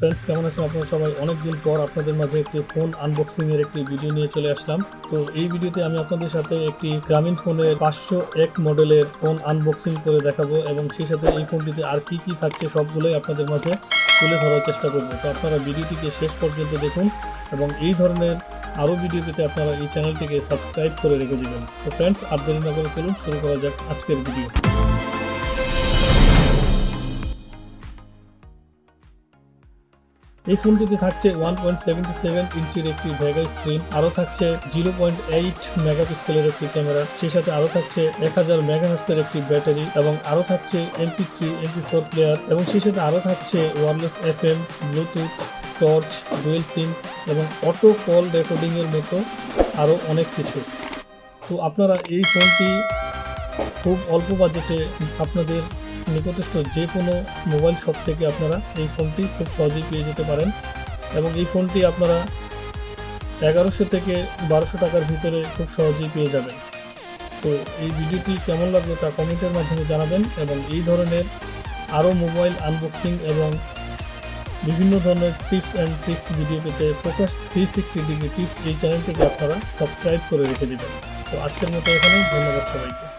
Friends, কেমন আছেন আপনারা সবাই? অনেকদিন পর আপনাদের মাঝে একটি ফোন আনবক্সিং এর একটি ভিডিও নিয়ে চলে আসলাম। তো এই ভিডিওতে আমি আপনাদের সাথে একটি গ্রামীণ ফোনের 501 মডেলের ফোন আনবক্সিং করে দেখাবো এবং সেই সাথে এই ফোনটিতে আর কি কি থাকছে সবগুলোই আপনাদের মাঝে তুলে ধরার চেষ্টা করব। তো আপনারা ভিডিওটিকে শেষ পর্যন্ত দেখুন এবং এই ধরনের আরও ভিডিও পেতে আপনারা এই চ্যানেলটিকে সাবস্ক্রাইব করে রেখে দেবেন। তো ফ্রেন্ডস, আর দেরি না করে চলুন শুরু করা যাক আজকের ভিডিও। এই ফোনটিতে থাকছে 1.77 ইঞ্চির একটি ভেগা স্ক্রিন, আরও থাকছে 0.8 মেগাপিক্সেলের একটি ক্যামেরা, সেই সাথে আরও থাকছে 1000 মেগাহার্টজের একটি ব্যাটারি এবং আরও থাকছে MP3 MP4 প্লেয়ার এবং সেই সাথে আরও থাকছে wireless FM, Bluetooth, torch, dual sim এবং অটো কল রেকর্ডিং এর মতো আরও অনেক কিছু। তো আপনারা এই ফোনটি খুব অল্প বাজেটে আপনাদের নিকটস্থ যে কোনো মোবাইল শপ থেকে আপনারা এই ফোনটি খুব সহজেই পেয়ে যেতে পারেন এবং এই ফোনটি আপনারা 1100 থেকে 1200 টাকার ভিতরে খুব সহজেই পেয়ে যাবেন। তো এই ভিডিওটি কেমন লাগলো তা কমেন্টের মাধ্যমে জানাবেন এবং এই ধরনের আরও মোবাইল আনবক্সিং এবং বিভিন্ন ধরনের টিপস অ্যান্ড ট্রিক্স ভিডিও পেতে প্রকাশ 360 ডিগ্রি টিপস এই চ্যানেলটিকে আপনারা সাবস্ক্রাইব করে রেখে দেবেন। তো আজকের মতো এখানেই, ধন্যবাদ সবাইকে।